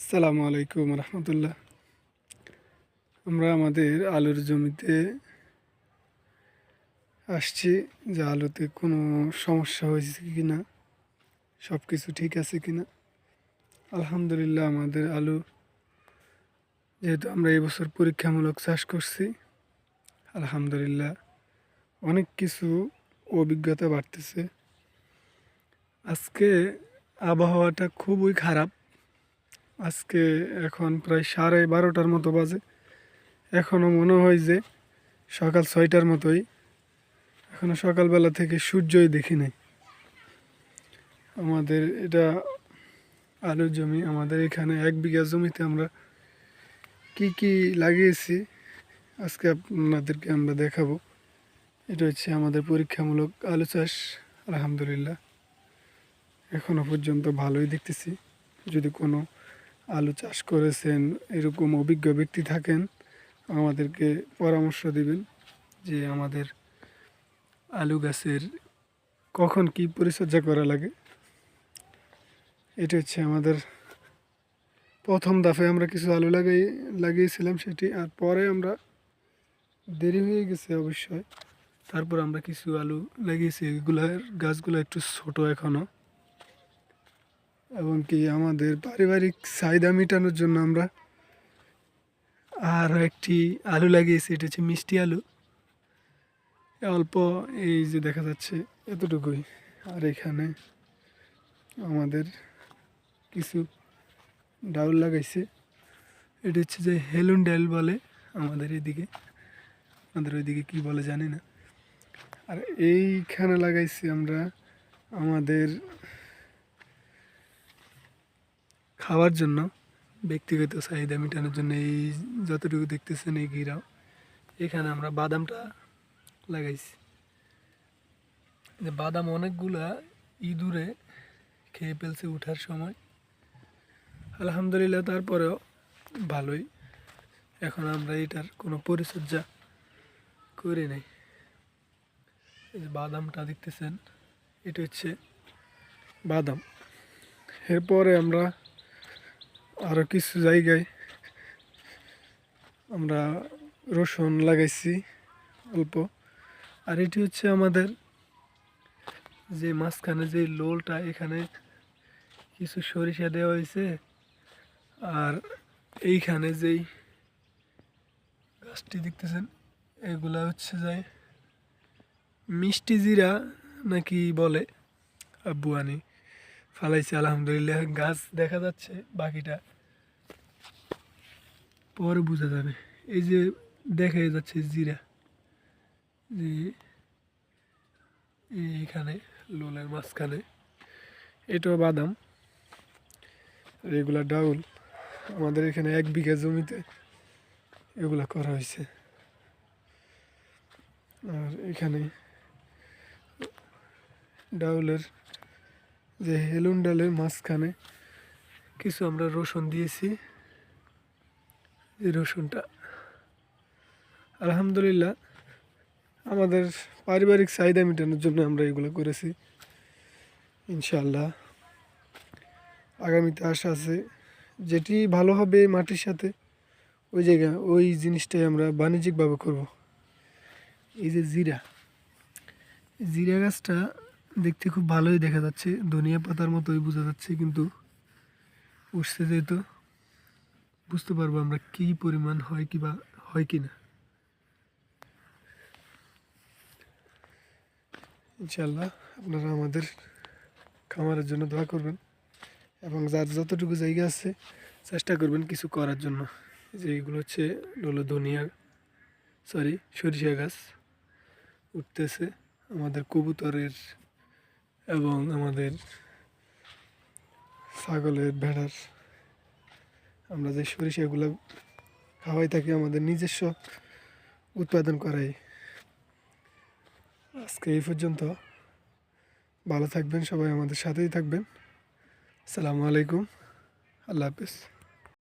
আসসালামু আলাইকুম রহমতুল্লাহ। আমরা আমাদের আলুর জমিতে আসছি যে আলুতে কোনো সমস্যা হয়েছে কি না, সব কিছু ঠিক আছে কি না। আলহামদুলিল্লাহ, আমাদের আলু, যেহেতু আমরা এবছর পরীক্ষামূলক চাষ করছি, আলহামদুলিল্লাহ অনেক কিছু অভিজ্ঞতা বাড়তেছে। আজকে আবহাওয়াটা খুবই খারাপ। আজকে এখন প্রায় 12:30 মতো বাজে। এখনও মনে হয় যে সকাল 6টার মতোই। এখনো সকালবেলা থেকে সূর্যই দেখি নাই। আমাদের এটা আলুর জমি। আমাদের এখানে 1 বিঘা জমিতে আমরা কি কি লাগিয়েছি আজকে আপনাদেরকে আমরা দেখাবো। এটা হচ্ছে আমাদের পরীক্ষামূলক আলু চাষ। আলহামদুলিল্লাহ এখনো পর্যন্ত ভালোই দেখতেছি। যদি কোনো আলু চাষ করেছেন, এরকম অভিজ্ঞ ব্যক্তি থাকেন, আমাদেরকে পরামর্শ দিবেন যে আমাদের আলু গাছের কখন কি পরিচর্যা করা লাগে। এটা হচ্ছে আমাদের প্রথম দফায় আমরা কিছু আলু লাগিয়েছিলাম সেটি, আর পরে আমরা দেরি হয়ে গেছে অবশ্যই, তারপর আমরা কিছু আলু লাগিয়েছি। এগুলার গাছগুলো একটু ছোট এখনও, এবং কি আমাদের পারিবারিক চাহিদা মেটানোর জন্য আমরা আর একটি আলু লাগিয়েছি। এটা হচ্ছে মিষ্টি আলু। অল্প, এই যে দেখা যাচ্ছে এতটুকুই। আর এখানে আমাদের কিছু ডাউল লাগাইছে। এটা হচ্ছে যে হেলুন ডাল বলে আমাদের এদিকে, আমাদের ওইদিকে কী বলে জানি না। আর এইখানে লাগাইছি আমরা আমাদের খাওয়ার জন্য, ব্যক্তিগত চাহিদা মেটানোর জন্য। এই যতটুকু দেখতেছেন এই ঘিরাও, এখানে আমরা বাদামটা লাগাইছি। যে বাদাম অনেকগুলা ইঁদুরে খেয়ে ফেলছে উঠার সময়। আলহামদুলিল্লাহ তারপরেও ভালোই। এখন আমরা এটার কোনো পরিচর্যা করি নাই। এই যে বাদামটা দেখতেছেন, এটা হচ্ছে বাদাম। এরপরে আমরা আরও কিছু জায়গায় আমরা রসুন লাগাইছি অল্প। আর এটি হচ্ছে আমাদের যে মাঝখানে যে লোলটা, এখানে কিছু সরিষা দেওয়া হয়েছে। আর এইখানে যেই গাছটি দেখতেছেন, এগুলা হচ্ছে যে মিষ্টি জিরা নাকি বলে, আব্বু আনি ফালাইছে। আলহামদুলিল্লাহ গাছ দেখা যাচ্ছে, বাকিটা পরে বোঝা যাবে। এই যে দেখা যাচ্ছে জিরা, যে এইখানে লোলের মাঝখানে, এটাও বাদাম। এগুলা ডাউল। আমাদের এখানে 1 বিঘা জমিতে এগুলা করা হয়েছে। আর এখানে ডাউলের যে হেলুন ডালের মাঝখানে কিছু আমরা রসুন দিয়েছি। এই রসুনটা আলহামদুলিল্লাহ আমাদের পারিবারিক চাহিদা মেটানোর জন্য আমরা এগুলো করেছি। ইনশাআল্লাহ আগামীতে আশা আছে, যেটি ভালো হবে মাটির সাথে, ওই জায়গা ওই জিনিসটাই আমরা বাণিজ্যিকভাবে করব। এই যে জিরা, জিরা গাছটা দেখতে খুব ভালোই দেখা যাচ্ছে, ধনিয়া পাতার মতোই বোঝা যাচ্ছে, কিন্তু উঠছে যেহেতু বুঝতে পারবো আমরা কী পরিমাণ হয় কি বা হয় কি না। ইনশাআল্লাহ আপনারা আমাদের খামারের জন্য দোয়া করবেন, এবং যার যতটুকু জায়গা আছে চেষ্টা করবেন কিছু করার জন্য। যে এইগুলো হচ্ছে সরিষা গাছ উঠতেছে আমাদের কবুতরের এবং আমাদের ছাগলের, ভেড়ার। আমরা যে সরিষাগুলো খাওয়াই থাকি আমাদের নিজস্ব উৎপাদন করাই। আজকে এই পর্যন্ত। ভালো থাকবেন সবাই, আমাদের সাথেই থাকবেন। আসসালামু আলাইকুম, আল্লাহ হাফেজ।